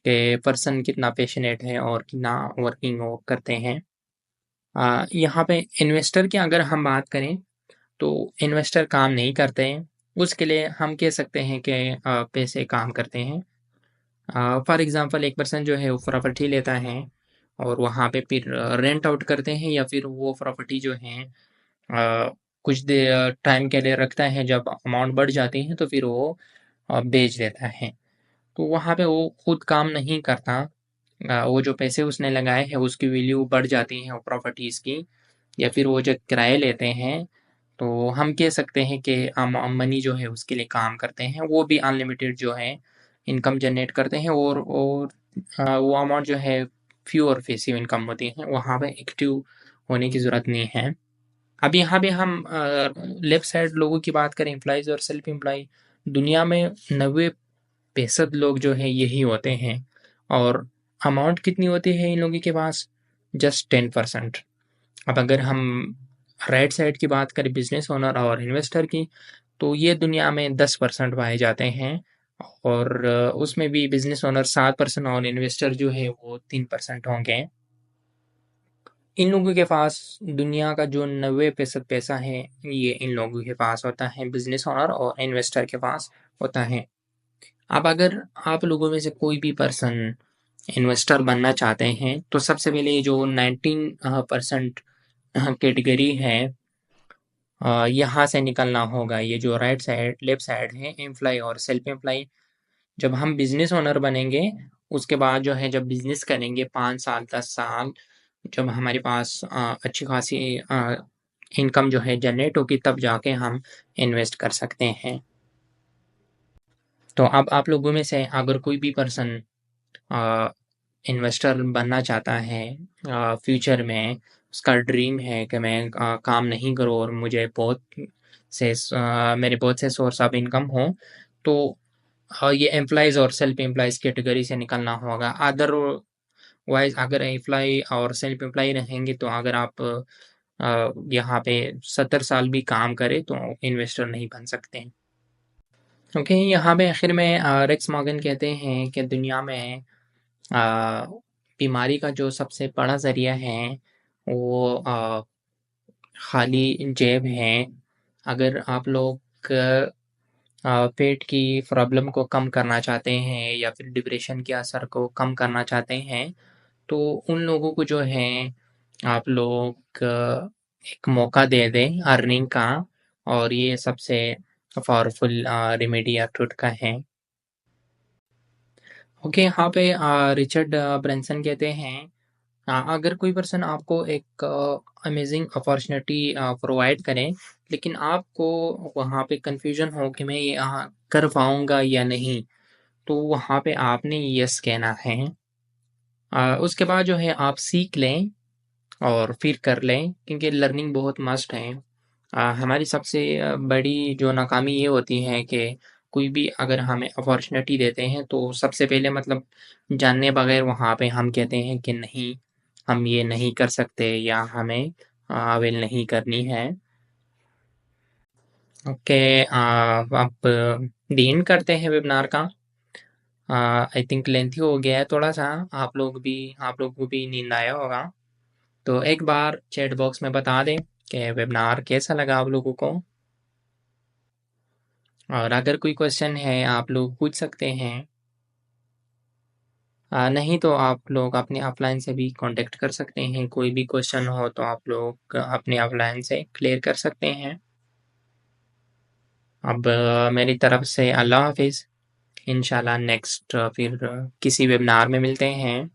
कि पर्सन कितना पैशनेट है और कितना वर्किंग वो करते हैं। यहाँ पे इन्वेस्टर की अगर हम बात करें, तो इन्वेस्टर काम नहीं करते हैं, उसके लिए हम कह सकते हैं कि पैसे काम करते हैं। फॉर एग्जांपल एक पर्सन जो है वो प्रॉपर्टी लेता है और वहाँ पे फिर रेंट आउट करते हैं, या फिर वो प्रॉपर्टी जो है कुछ देर टाइम के लिए रखता है, जब अमाउंट बढ़ जाती है तो फिर वो बेच देता है। तो वहाँ पे वो खुद काम नहीं करता। वो जो पैसे उसने लगाए हैं उसकी वैल्यू बढ़ जाती है वो प्रॉपर्टीज़ की। या फिर वो जब किराए लेते हैं, तो हम कह सकते हैं कि मनी जो है उसके लिए काम करते हैं। वो भी अनलिमिटेड जो है इनकम जनरेट करते हैं, और वो अमाउंट जो है फ्यू और पैसिव इनकम होती हैं, वहाँ पे एक्टिव होने की ज़रूरत नहीं है। अब यहाँ पे हम लेफ्ट साइड लोगों की बात करें, एम्प्लॉइज़ और सेल्फ एम्प्लॉय, दुनिया में 90% लोग जो है यही होते हैं, और अमाउंट कितनी होती है इन लोगों के पास? जस्ट 10%। अब अगर हम राइट साइड की बात करें, बिजनेस ओनर और इन्वेस्टर की, तो ये दुनिया में 10% पाए जाते हैं, और उसमें भी बिजनेस ओनर 7% और इन्वेस्टर जो है वो 3% होंगे। इन लोगों के पास दुनिया का जो 90% पैसा है, ये इन लोगों के पास होता है, बिजनेस ओनर और इन्वेस्टर के पास होता है। अब अगर आप लोगों में से कोई भी पर्सन इन्वेस्टर बनना चाहते हैं, तो सबसे पहले ये जो 19% कैटेगरी है, यहाँ से निकलना होगा। ये जो राइट साइड लेफ्ट साइड है, एम्प्लॉय और सेल्फ एम्प्लॉय, जब हम बिजनेस ओनर बनेंगे, उसके बाद जो है जब बिजनेस करेंगे 5 साल 10 साल, जब हमारे पास अच्छी खासी इनकम जो है जनरेट होगी, तब जाके हम इन्वेस्ट कर सकते हैं। तो अब आप लोगों में से अगर कोई भी पर्सन इन्वेस्टर बनना चाहता है फ्यूचर में, उसका ड्रीम है कि मैं काम नहीं करूँ और मुझे मेरे बहुत से सोर्स ऑफ इनकम हो, तो ये एम्प्लॉयज़ और सेल्फ एम्प्लॉयज़ कैटेगरी से निकलना होगा। अदरवाइज अगर एम्प्लॉय और सेल्फ एम्प्लॉय रहेंगे, तो अगर आप यहाँ पे 70 साल भी काम करें तो इन्वेस्टर नहीं बन सकते हैं। ओके, यहाँ पे आखिर में रेक्स मॉर्गन कहते हैं कि दुनिया में बीमारी का जो सबसे बड़ा ज़रिया है, वो खाली जेब है। अगर आप लोग पेट की प्रॉब्लम को कम करना चाहते हैं या फिर डिप्रेशन के असर को कम करना चाहते हैं, तो उन लोगों को जो है आप लोग एक मौका दे दें अर्निंग का, और ये सबसे पावरफुल रेमेडी या टोटका है। ओके, यहाँ पे रिचर्ड ब्रेंसन कहते हैं, अगर कोई पर्सन आपको एक अमेजिंग अपॉर्चुनिटी प्रोवाइड करें, लेकिन आपको वहाँ पे कन्फ्यूजन हो कि मैं ये कर पाऊँगा या नहीं, तो वहाँ पे आपने यस कहना है। उसके बाद जो है आप सीख लें और फिर कर लें, क्योंकि लर्निंग बहुत मस्ट है। हमारी सबसे बड़ी जो नाकामी ये होती है कि कोई भी अगर हमें अपॉर्चुनिटी देते हैं, तो सबसे पहले मतलब जाने बगैर वहाँ पे हम कहते हैं कि नहीं, हम ये नहीं कर सकते या हमें अवेल नहीं करनी है। ओके, अब डीन करते हैं वेबिनार का। आई थिंक लेंथी हो गया है थोड़ा सा, आप लोग को भी नींद आया होगा, तो एक बार चैट बॉक्स में बता दें कि वेबिनार कैसा लगा आप लोगों को, और अगर कोई क्वेश्चन है आप लोग पूछ सकते हैं। नहीं तो आप लोग अपने ऑफलाइन से भी कांटेक्ट कर सकते हैं, कोई भी क्वेश्चन हो तो आप लोग अपने ऑफलाइन से क्लियर कर सकते हैं। अब मेरी तरफ से अल्लाह हाफिज़। इंशाल्लाह नेक्स्ट फिर किसी वेबिनार में मिलते हैं।